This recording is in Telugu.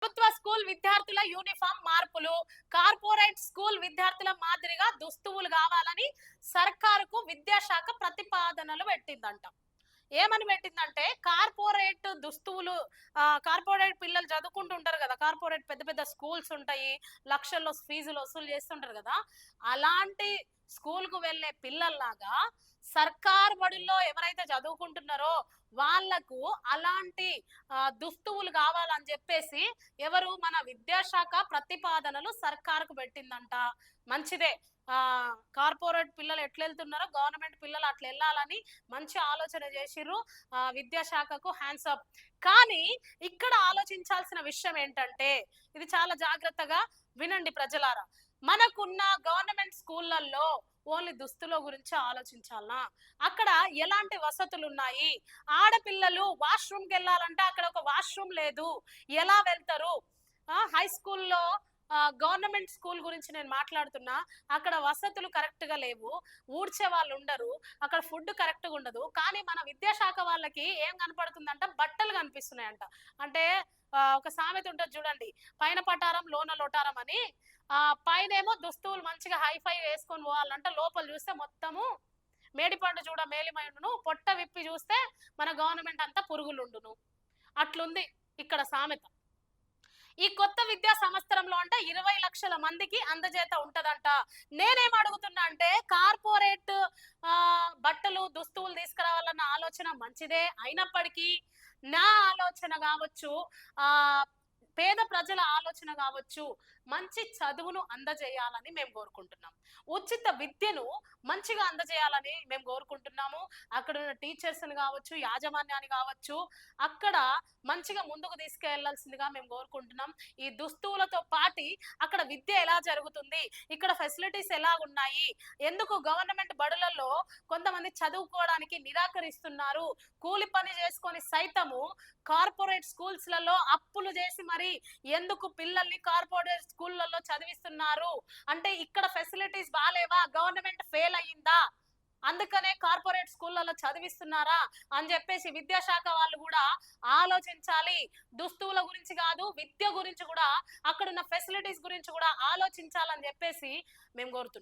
ప్రభుత్వ స్కూల్ విద్యార్థుల యూనిఫామ్ మార్పులు, కార్పొరేట్ స్కూల్ విద్యార్థుల మాదిరిగా దుస్తువులు కావాలని సర్కారుకు విద్యాశాఖ ప్రతిపాదనలు పెట్టిందంట. ఏమని పెట్టిందంటే కార్పొరేట్ దుస్తువులు, కార్పొరేట్ పిల్లలు చదువుకుంటుంటారు కదా, కార్పొరేట్ పెద్ద పెద్ద స్కూల్స్ ఉంటాయి, లక్షల్లో ఫీజులు వసూలు చేస్తుంటారు కదా, అలాంటి స్కూల్కు వెళ్ళే పిల్లల్లాగా సర్కార్ బడుల్లో ఎవరైతే చదువుకుంటున్నారో వాళ్లకు అలాంటి దుస్తువులు కావాలని చెప్పేసి ఎవరు మన విద్యాశాఖ ప్రతిపాదనలు సర్కారుకు పెట్టిందంట. మంచిదే. ఆ కార్పొరేట్ పిల్లలు ఎట్లా వెళ్తున్నారో గవర్నమెంట్ పిల్లలు అట్లా వెళ్ళాలని మంచి ఆలోచన చేసిర్రు. విద్యాశాఖకు హ్యాండ్స్ అప్. కానీ ఇక్కడ ఆలోచించాల్సిన విషయం ఏంటంటే, ఇది చాలా జాగ్రత్తగా వినండి ప్రజలారా. మనకున్న గవర్నమెంట్ స్కూళ్ళల్లో ఓన్లీ దుస్తుల గురించి ఆలోచించాలనా, అక్కడ ఎలాంటి వసతులు ఉన్నాయి, ఆడపిల్లలు వాష్రూమ్కి వెళ్ళాలంటే అక్కడ ఒక వాష్రూమ్ లేదు, ఎలా వెళ్తారు? హై స్కూల్లో గవర్నమెంట్ స్కూల్ గురించి నేను మాట్లాడుతున్నా. అక్కడ వసతులు కరెక్ట్ గా లేవు, ఊడ్చే వాళ్ళు ఉండరు, అక్కడ ఫుడ్ కరెక్ట్ గా ఉండదు. కానీ మన విద్యాశాఖ వాళ్ళకి ఏం కనపడుతుందంట, బట్టలు కనిపిస్తున్నాయంట. అంటే ఒక సామెత ఉంటుంది చూడండి, పైన పటారం లోన లోటారం అని. పైనేమో దుస్తువులు మంచిగా హైఫై వేసుకొని పోవాలంట, లోపల చూస్తే మొత్తము మేడిపండు చూడ మేలిమైండును, పొట్ట విప్పి చూస్తే మన గవర్నమెంట్ అంతా పురుగులుండును. అట్లుంది ఇక్కడ సామెత. ఈ కొత్త విద్యా సంవత్సరంలో అంటే 20 లక్షల మందికి అందజేత ఉంటదంట. నేనేం అడుగుతున్నా అంటే, కార్పొరేట్ బట్టలు దుస్తువులు తీసుకురావాలన్న ఆలోచన మంచిదే అయినప్పటికీ, నా ఆలోచన కావచ్చు, ఆ పేద ప్రజల ఆలోచన కావచ్చు, మంచి చదువును అందజేయాలని మేము కోరుకుంటున్నాం. ఉచిత విద్యను మంచిగా అందజేయాలని మేము కోరుకుంటున్నాము. అక్కడ ఉన్న టీచర్స్ని కావచ్చు, యాజమాన్యాన్ని కావచ్చు, అక్కడ మంచిగా ముందుకు తీసుకెళ్లాల్సిందిగా మేము కోరుకుంటున్నాం. ఈ దుస్తువులతో పాటి అక్కడ విద్య ఎలా జరుగుతుంది, ఇక్కడ ఫెసిలిటీస్ ఎలా ఉన్నాయి, ఎందుకు గవర్నమెంట్ బడులలో కొంతమంది చదువుకోవడానికి నిరాకరిస్తున్నారు, కూలి పని చేసుకొని సైతము కార్పొరేట్ స్కూల్స్లలో అప్పులు చేసి మరి ఎందుకు పిల్లల్ని కార్పొరేట్ స్కూళ్ళల్లో చదివిస్తున్నారు అంటే, ఇక్కడ ఫెసిలిటీస్ బాలేవా, గవర్నమెంట్ ఫెయిల్ అయ్యిందా, అందుకనే కార్పొరేట్ స్కూళ్ళలో చదివిస్తున్నారా అని చెప్పేసి విద్యాశాఖ వాళ్ళు కూడా ఆలోచించాలి. దుస్తువుల గురించి కాదు, విద్య గురించి కూడా, అక్కడున్న ఫెసిలిటీస్ గురించి కూడా ఆలోచించాలని చెప్పేసి మేము కోరుతున్నాం.